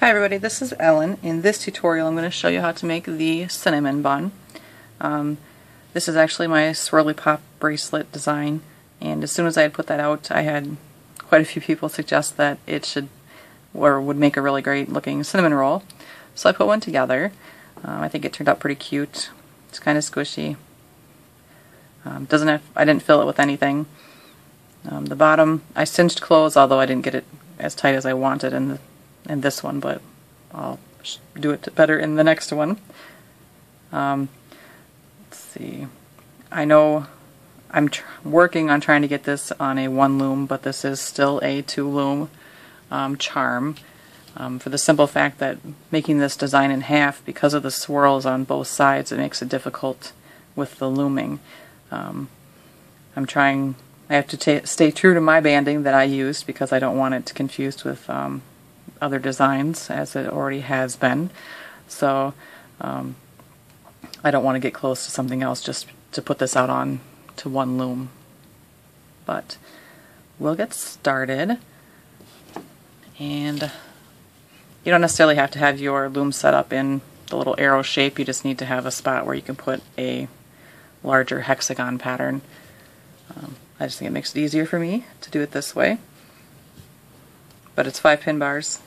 Hi everybody, this is Ellen. In this tutorial I'm going to show you how to make the cinnamon bun. This is actually my Swirly Pop bracelet design, and as soon as I had put that out I had quite a few people suggest that it should or would make a really great looking cinnamon roll. So I put one together. I think it turned out pretty cute. It's kind of squishy. I didn't fill it with anything. The bottom I cinched closed, although I didn't get it as tight as I wanted in this one, but I'll do it better in the next one. Let's see. I know I'm working on trying to get this on a 1 loom, but this is still a 2 loom charm, for the simple fact that making this design in half, because of the swirls on both sides, it makes it difficult with the looming. I have to stay true to my banding that I used because I don't want it confused with other designs, as it already has been. So I don't want to get close to something else just to put this out on to 1 loom. But we'll get started, and you don't necessarily have to have your loom set up in the little arrow shape. You just need to have a spot where you can put a larger hexagon pattern. I just think it makes it easier for me to do it this way. But it's 5 pin bars.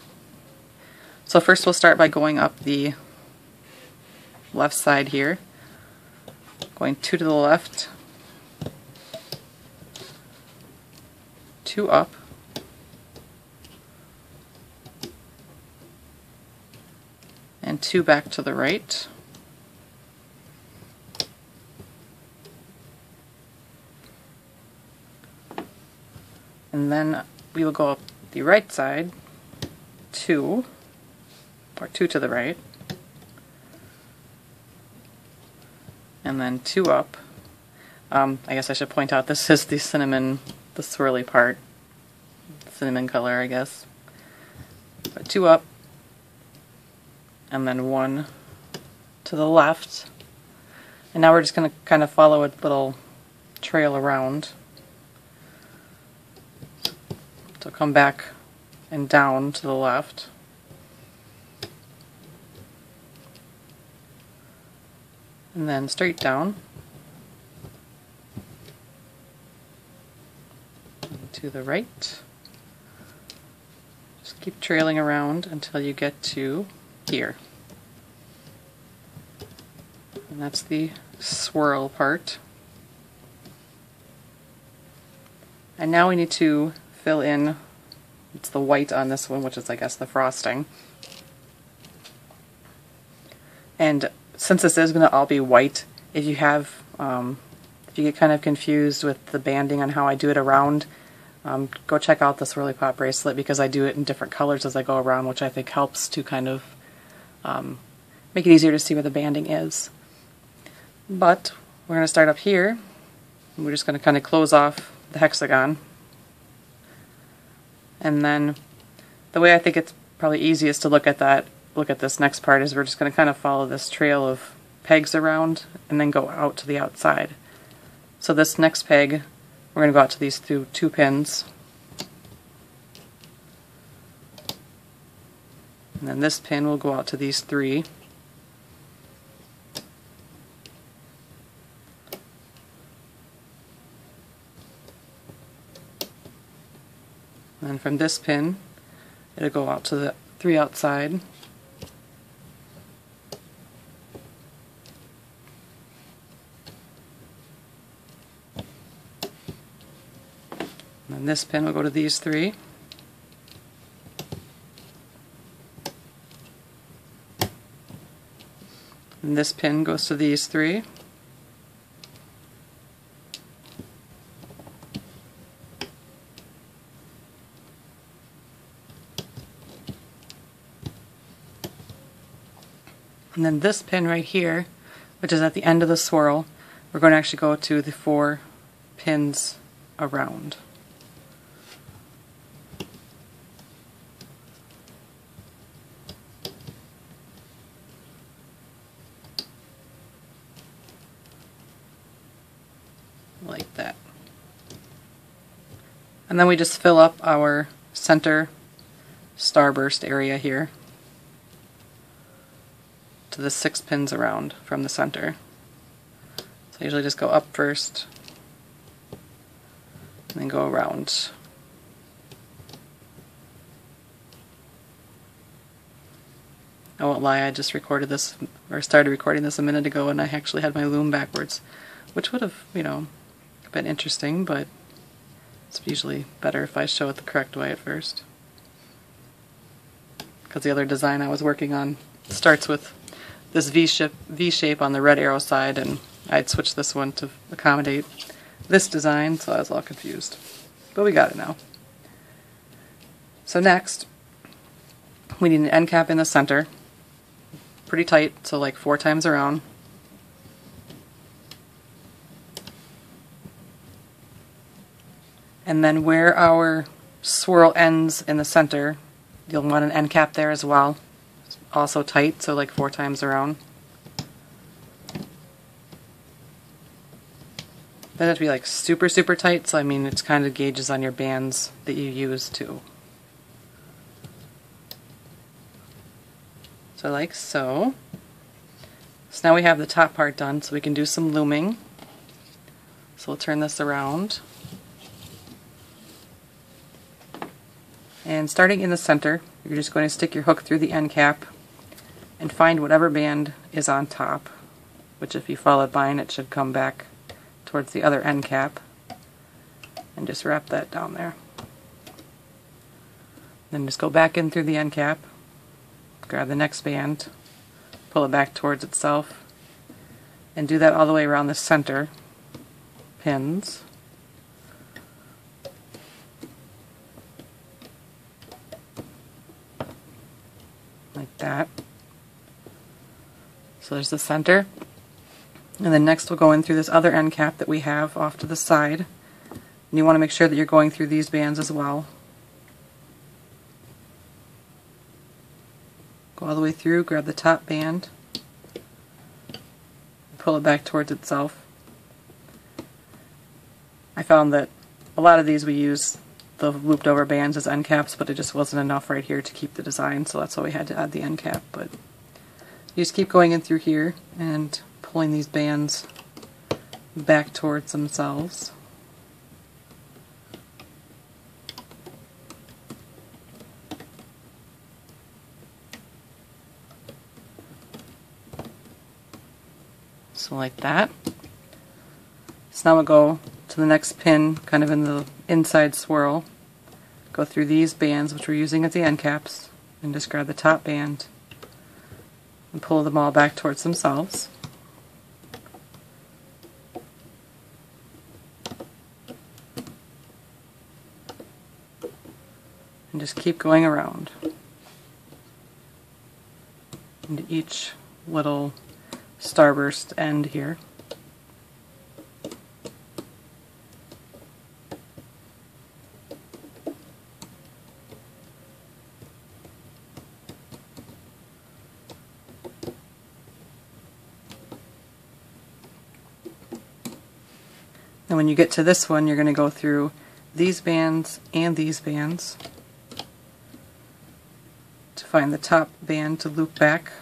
So first we'll start by going up the left side here, going 2 to the left, 2 up, and 2 back to the right. And then we will go up the right side, 2 to the right, and then 2 up. I guess I should point out this is the cinnamon, the swirly part, cinnamon color, I guess. But 2 up, and then 1 to the left. And now we're just going to kind of follow a little trail around. So come back and down to the left. And then straight down. And to the right. Just keep trailing around until you get to here. And that's the swirl part. And now we need to fill in, it's the white on this one, which is, I guess, the frosting. And since this is going to all be white, if you have, if you get kind of confused with the banding on how I do it around, go check out the Swirly Pop bracelet, because I do it in different colors as I go around, which I think helps to kind of make it easier to see where the banding is. But we're going to start up here. We're just going to kind of close off the hexagon. And then the way I think it's probably easiest to look at this next part is we're just going to kind of follow this trail of pegs around and then go out to the outside. So this next peg, we're going to go out to these 2 pins. And then this pin will go out to these 3. And from this pin, it'll go out to the 3 outside. And then this pin will go to these 3. And this pin goes to these 3. And then this pin right here, which is at the end of the swirl, we're going to actually go to the 4 pins around. Like that. And then we just fill up our center starburst area here. to the 6 pins around from the center. So I usually just go up first and then go around. I won't lie, I just recorded this, or started recording this a minute ago, and I actually had my loom backwards, which would have, you know, been interesting, but it's usually better if I show it the correct way at first. Because the other design I was working on starts with this V shape on the red arrow side, and I'd switched this one to accommodate this design, so I was all confused. But we got it now. So next, we need an end cap in the center. Pretty tight, so like 4 times around. And then where our swirl ends in the center, you'll want an end cap there as well. It's also tight, so like 4 times around. Doesn't have to be like super tight, so I mean it's kind of gauges on your bands that you use too. So like so. So now we have the top part done, so we can do some looming. So we'll turn this around. And starting in the center, you're just going to stick your hook through the end cap and find whatever band is on top, which if you follow it by, it should come back towards the other end cap, and just wrap that down there. Then just go back in through the end cap, grab the next band, pull it back towards itself, and do that all the way around the center pins. Like that. So there's the center. And then next we'll go in through this other end cap that we have off to the side. And you want to make sure that you're going through these bands as well. Go all the way through, grab the top band, pull it back towards itself. I found that a lot of these we use the looped over bands as end caps, but it just wasn't enough right here to keep the design, so that's why we had to add the end cap. But you just keep going in through here and pulling these bands back towards themselves. So like that. So now we'll go to the next pin, kind of in the inside swirl. Go through these bands, which we're using as the end caps, and just grab the top band and pull them all back towards themselves. And just keep going around into each little starburst end here. And when you get to this one, you're going to go through these bands and these bands to find the top band to loop back.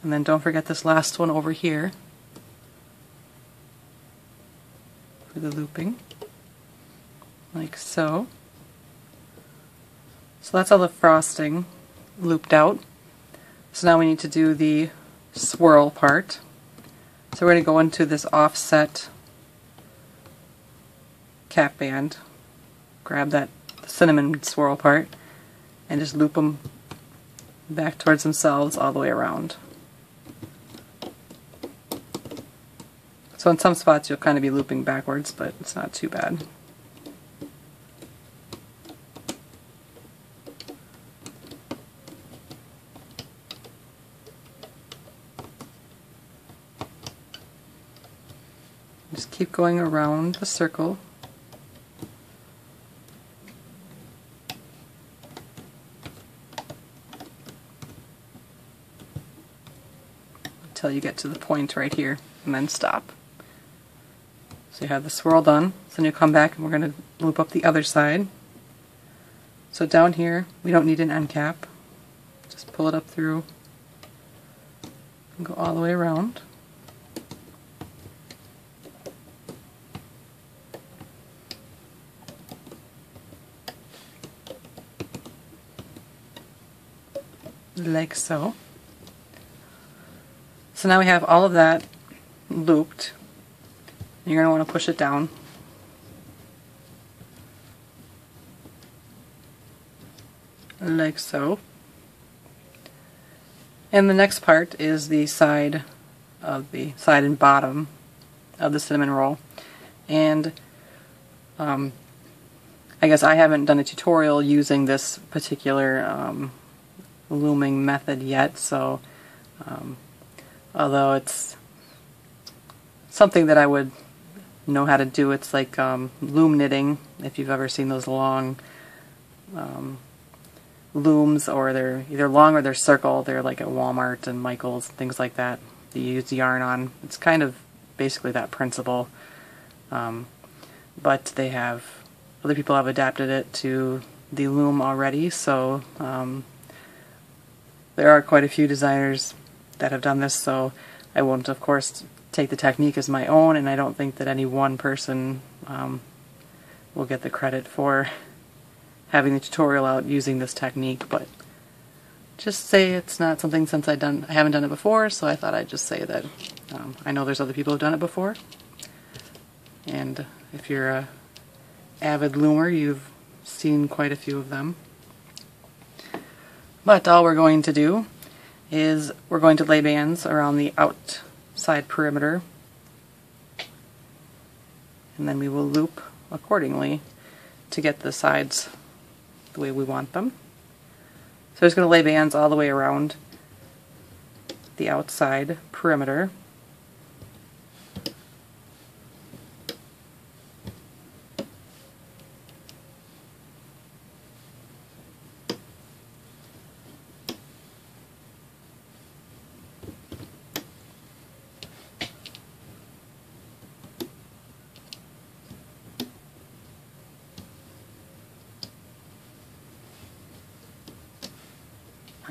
And then don't forget this last one over here for the looping, like so. So that's all the frosting looped out. So now we need to do the swirl part. So we're going to go into this offset cap band, grab that cinnamon swirl part, and just loop them back towards themselves all the way around. So in some spots you'll kind of be looping backwards, but it's not too bad. Just keep going around the circle. Until you get to the point right here, and then stop. So you have the swirl done, so then you come back and we're going to loop up the other side. So down here, we don't need an end cap. Just pull it up through and go all the way around. Like so. So now we have all of that looped. You're going to want to push it down. Like so. And the next part is the side and bottom of the cinnamon roll. And I guess I haven't done a tutorial using this particular looming method yet, so although it's something that I would know how to do, it's like loom knitting, if you've ever seen those long looms, or they're either long or they're circle. They're like at Walmart and Michael's, things like that, that you use yarn on. It's kind of basically that principle, but they have, other people have adapted it to the loom already, so there are quite a few designers that have done this, so I won't, of course, take the technique as my own, and I don't think that any one person will get the credit for having the tutorial out using this technique, but just say it's not something, since I haven't done it before, so I thought I'd just say that I know there's other people who've done it before, and if you're a avid loomer, you've seen quite a few of them. But all we're going to do is we're going to lay bands around the outside perimeter, and then we will loop accordingly to get the sides the way we want them. So I'm just going to lay bands all the way around the outside perimeter.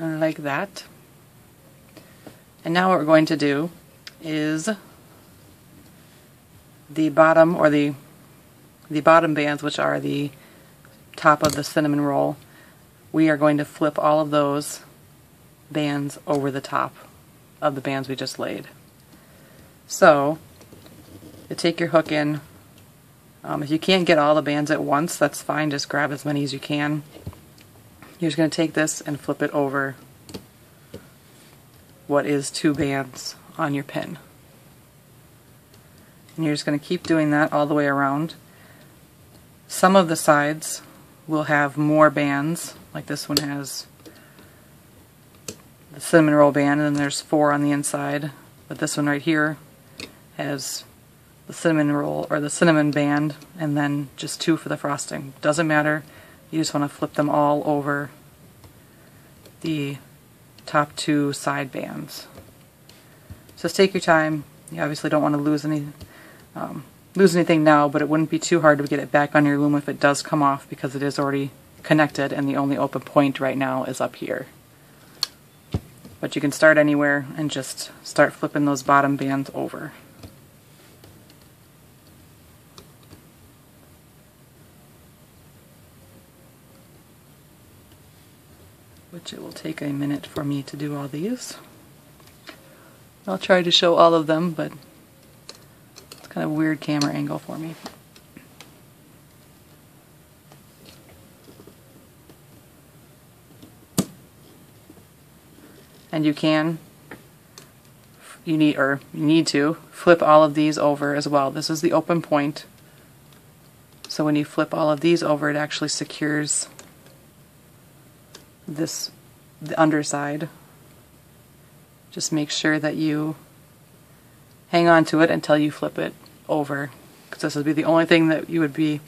Like that. And now what we're going to do is the bottom, or the bottom bands, which are the top of the cinnamon roll, we are going to flip all of those bands over the top of the bands we just laid. So you take your hook in. If you can't get all the bands at once, that's fine, just grab as many as you can. You're just going to take this and flip it over what is 2 bands on your pin. And you're just going to keep doing that all the way around. Some of the sides will have more bands, like this one has the cinnamon roll band, and then there's 4 on the inside. But this one right here has the cinnamon roll, or the cinnamon band, and then just 2 for the frosting. Doesn't matter. You just want to flip them all over the top 2 side bands. So just take your time. You obviously don't want to lose anything now, but it wouldn't be too hard to get it back on your loom if it does come off, because it is already connected and the only open point right now is up here. But you can start anywhere and just start flipping those bottom bands over. Which it will take a minute for me to do all these. I'll try to show all of them, but it's kind of a weird camera angle for me. And you need to flip all of these over as well. This is the open point. So when you flip all of these over, it actually secures the underside. Just make sure that you hang on to it until you flip it over, because this would be the only thing that you would be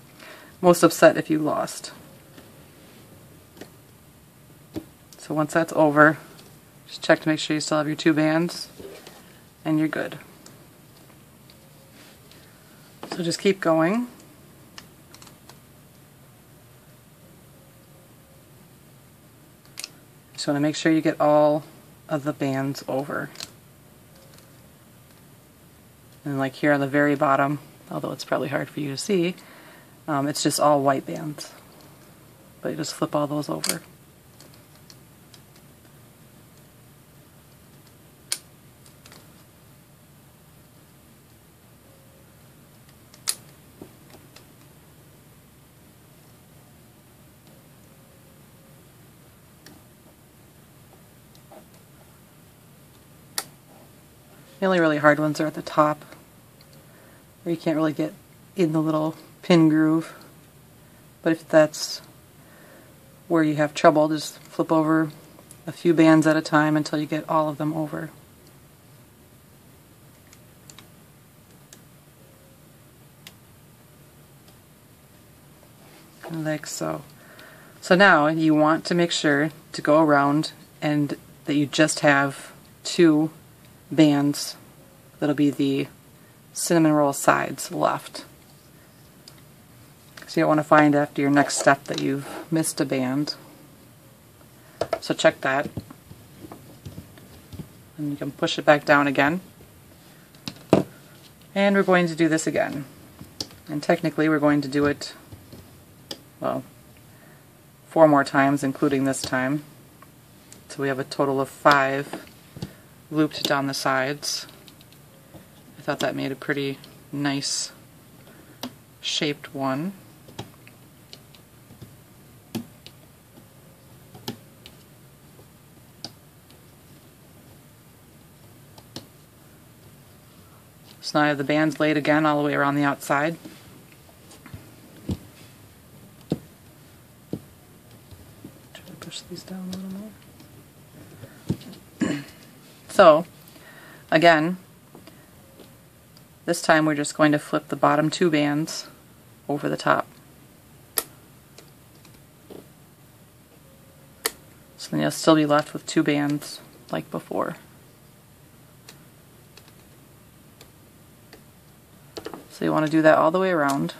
most upset if you lost. So once that's over, just check to make sure you still have your 2 bands, and you're good. So just keep going. So you want to make sure you get all of the bands over. And like here on the very bottom, although it's probably hard for you to see, it's just all white bands. But you just flip all those over. The only really hard ones are at the top, where you can't really get in the little pin groove. But if that's where you have trouble, just flip over a few bands at a time until you get all of them over. Like so. So now you want to make sure to go around and that you just have 2 bands that'll be the cinnamon roll sides left. So you don't want to find after your next step that you've missed a band. So check that. And you can push it back down again. And we're going to do this again. And technically we're going to do it, well, 4 more times, including this time. So we have a total of 5 looped down the sides. I thought that made a pretty nice shaped one. So now I have the bands laid again all the way around the outside. Try to push these down a little more. So, again, this time we're just going to flip the bottom 2 bands over the top. So then you'll still be left with 2 bands like before. So you want to do that all the way around.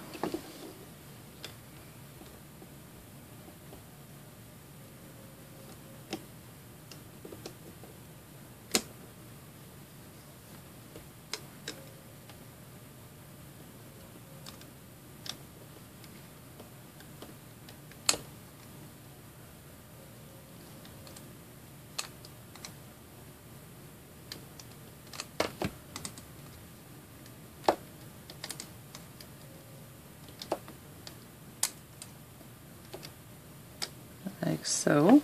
Like so.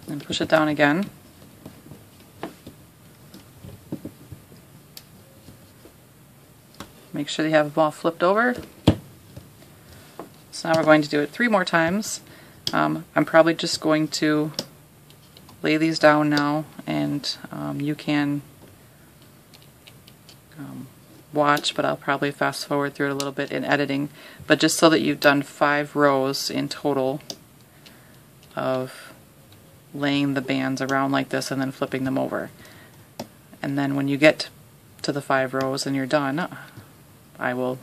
And push it down again. Make sure you have them all flipped over. So now we're going to do it 3 more times. I'm probably just going to lay these down now, and you can watch, but I'll probably fast forward through it a little bit in editing. But just so that you've done 5 rows in total of laying the bands around like this and then flipping them over. And then when you get to the 5 rows and you're done, I will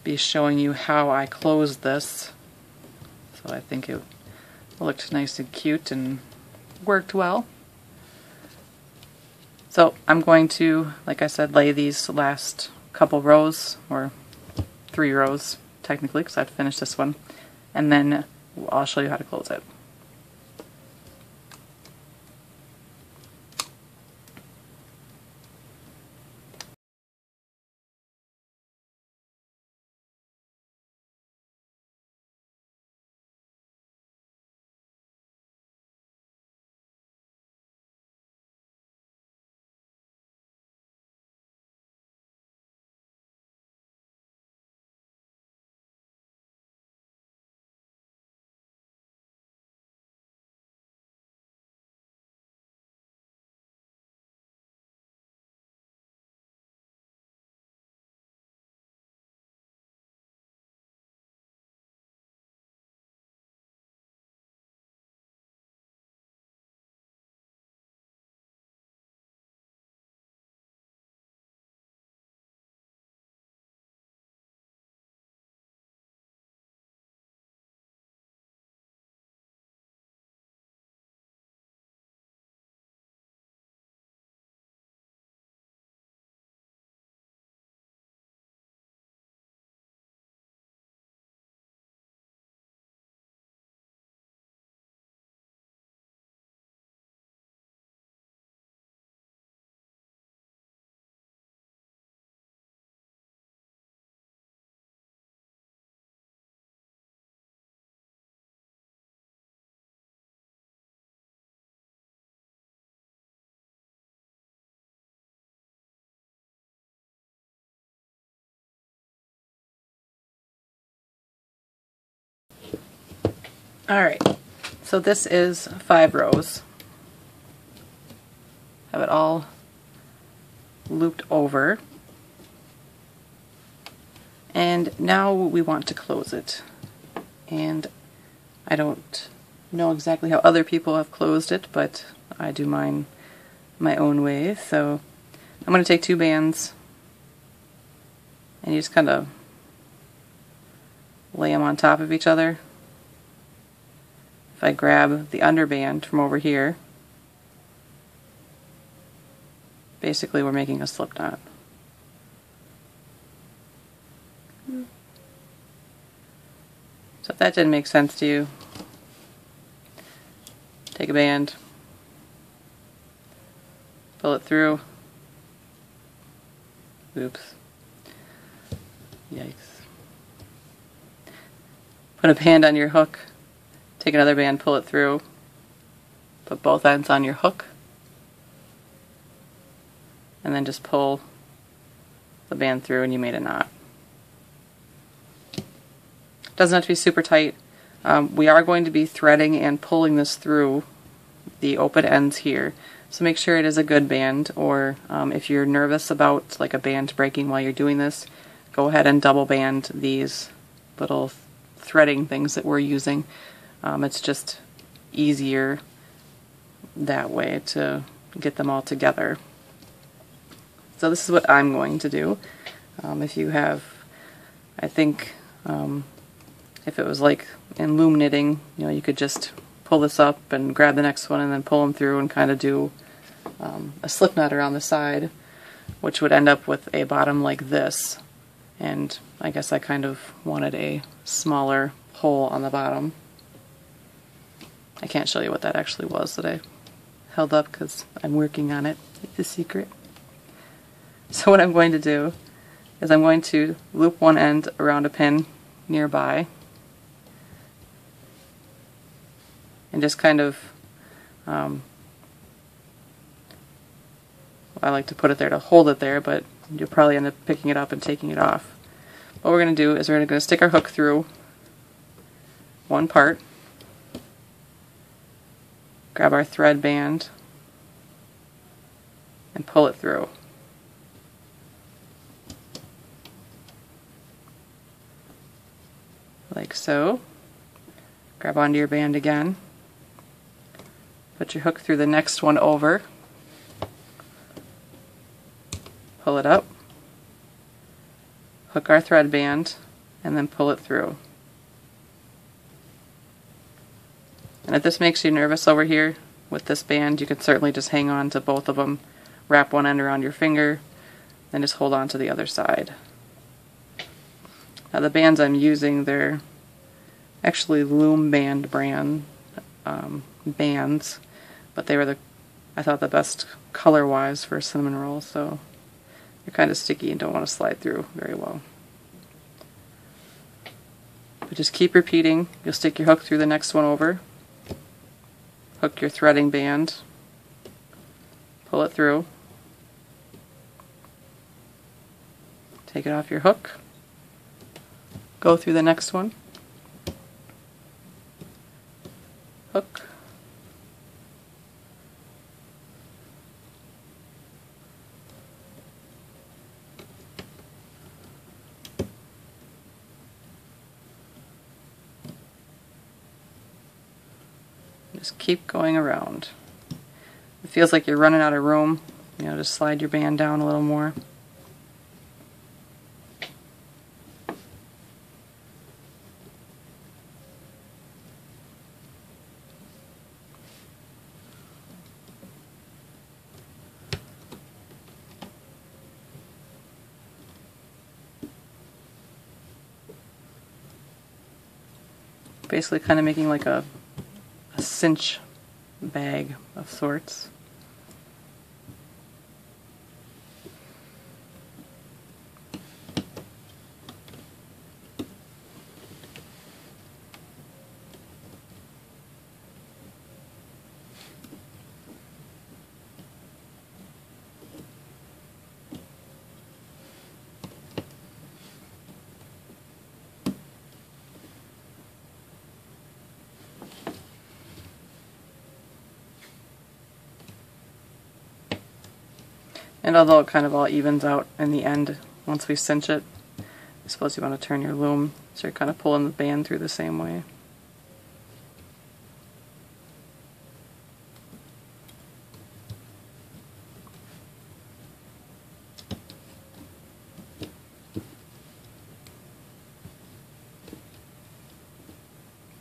be showing you how I closed this. So I think it looked nice and cute and worked well. So I'm going to, like I said, lay these last couple rows, or 3 rows technically, because I've finished this one, and then I'll show you how to close it. Alright, so this is 5 rows. Have it all looped over. And now we want to close it. And I don't know exactly how other people have closed it, but I do mine my own way. So I'm going to take 2 bands and you just kind of lay them on top of each other. If I grab the underband from over here, basically we're making a slip knot. So if that didn't make sense to you, take a band, pull it through. Oops. Yikes. Put a band on your hook, take another band, pull it through, put both ends on your hook, and then just pull the band through and you made a knot. Doesn't have to be super tight. We are going to be threading and pulling this through the open ends here, so make sure it is a good band, or if you're nervous about like a band breaking while you're doing this, go ahead and double band these little threading things that we're using. It's just easier that way to get them all together. So this is what I'm going to do. If you have, I think, if it was like in loom knitting, you know, you could just pull this up and grab the next one and then pull them through and kind of do a slip knot around the side, which would end up with a bottom like this. And I guess I kind of wanted a smaller hole on the bottom. I can't show you what that actually was that I held up because I'm working on it. It's a secret. So what I'm going to do is I'm going to loop one end around a pin nearby and just kind of, I like to put it there to hold it there, but you'll probably end up picking it up and taking it off. What we're going to do is we're going to stick our hook through one part, grab our thread band, and pull it through. Like so. Grab onto your band again, put your hook through the next one over, pull it up, hook our thread band, and then pull it through. And if this makes you nervous over here with this band, you can certainly just hang on to both of them, wrap one end around your finger, then just hold on to the other side. Now the bands I'm using, they're actually Loom band brand bands, but they were I thought the best color-wise for cinnamon rolls, so they're kind of sticky and don't want to slide through very well. But just keep repeating. You'll stick your hook through the next one over, hook your threading band, pull it through, take it off your hook, go through the next one, hook, just keep going around. It feels like you're running out of room, you know, just slide your band down a little more. Basically kind of making like a cinch bag of sorts. And although it kind of all evens out in the end once we cinch it, I suppose you want to turn your loom so you're kind of pulling the band through the same way.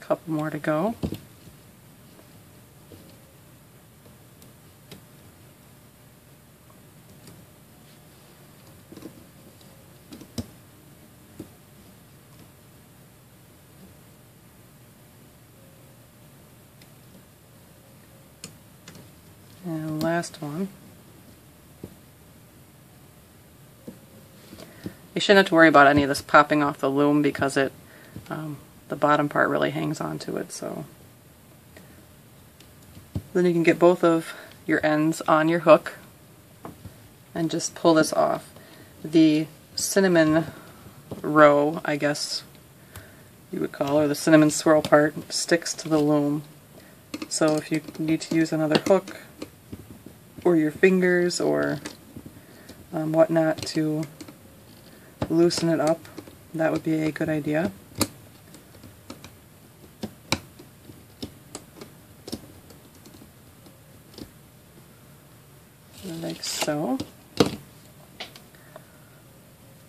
Couple more to go. And last one. You shouldn't have to worry about any of this popping off the loom because it the bottom part really hangs onto it. So then you can get both of your ends on your hook and just pull this off. The cinnamon row, I guess you would call, or the cinnamon swirl part, sticks to the loom. So if you need to use another hook or your fingers or whatnot to loosen it up, that would be a good idea. Like so.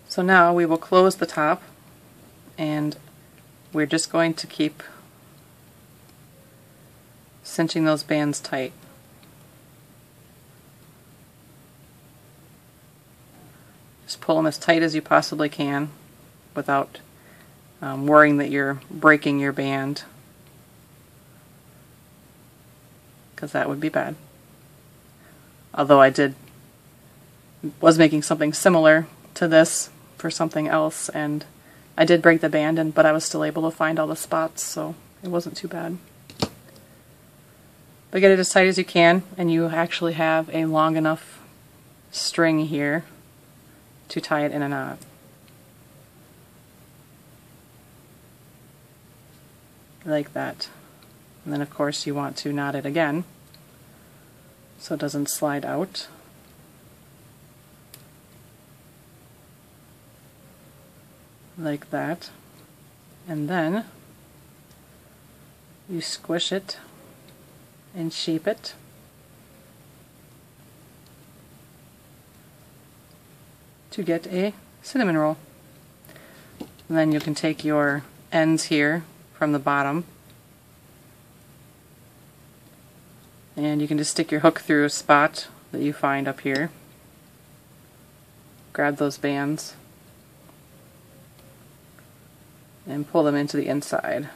So now we will close the top, and we're just going to keep cinching those bands tight. Just pull them as tight as you possibly can without worrying that you're breaking your band, because that would be bad. Although I was making something similar to this for something else, and I did break the band, but I was still able to find all the spots, so it wasn't too bad. But get it as tight as you can, and you actually have a long enough string here to tie it in a knot. Like that. And then of course you want to knot it again so it doesn't slide out. Like that. And then you squish it and shape it. To get a cinnamon roll. And then you can take your ends here from the bottom, and you can just stick your hook through a spot that you find up here. Grab those bands and pull them into the inside.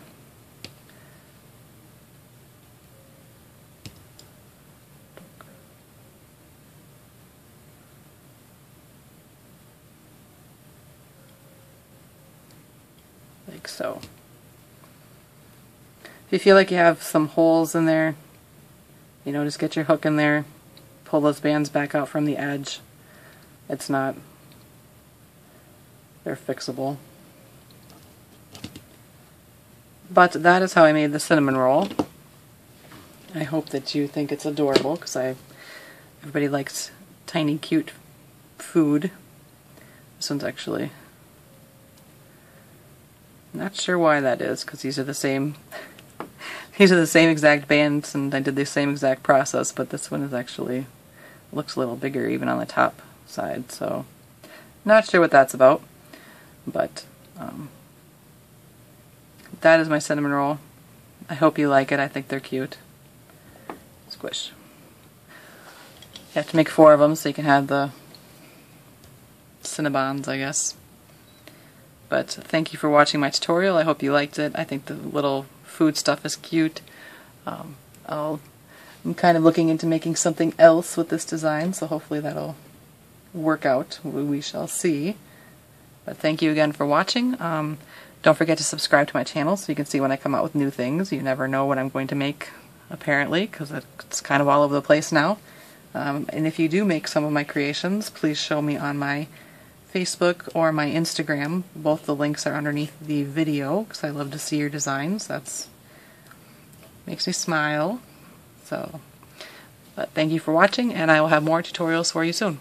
Like so. If you feel like you have some holes in there, you know, just get your hook in there, pull those bands back out from the edge. It's not, they're fixable. But that is how I made the cinnamon roll. I hope that you think it's adorable, because everybody likes tiny cute food. This one's actually, not sure why that is, because these are the same exact bands, and I did the same exact process, but this one is actually, looks a little bigger even on the top side, so not sure what that's about. But that is my cinnamon roll. I hope you like it. I think they're cute. Squish. You have to make 4 of them so you can have the Cinnabons, I guess. But thank you for watching my tutorial. I hope you liked it. I think the little food stuff is cute. I'm kind of looking into making something else with this design, so hopefully that'll work out. We shall see. But thank you again for watching. Don't forget to subscribe to my channel so you can see when I come out with new things. You never know what I'm going to make, apparently, because it's kind of all over the place now. And if you do make some of my creations, please show me on my Facebook or my Instagram. Both the links are underneath the video, because I love to see your designs. That's makes me smile. So, but thank you for watching, and I will have more tutorials for you soon.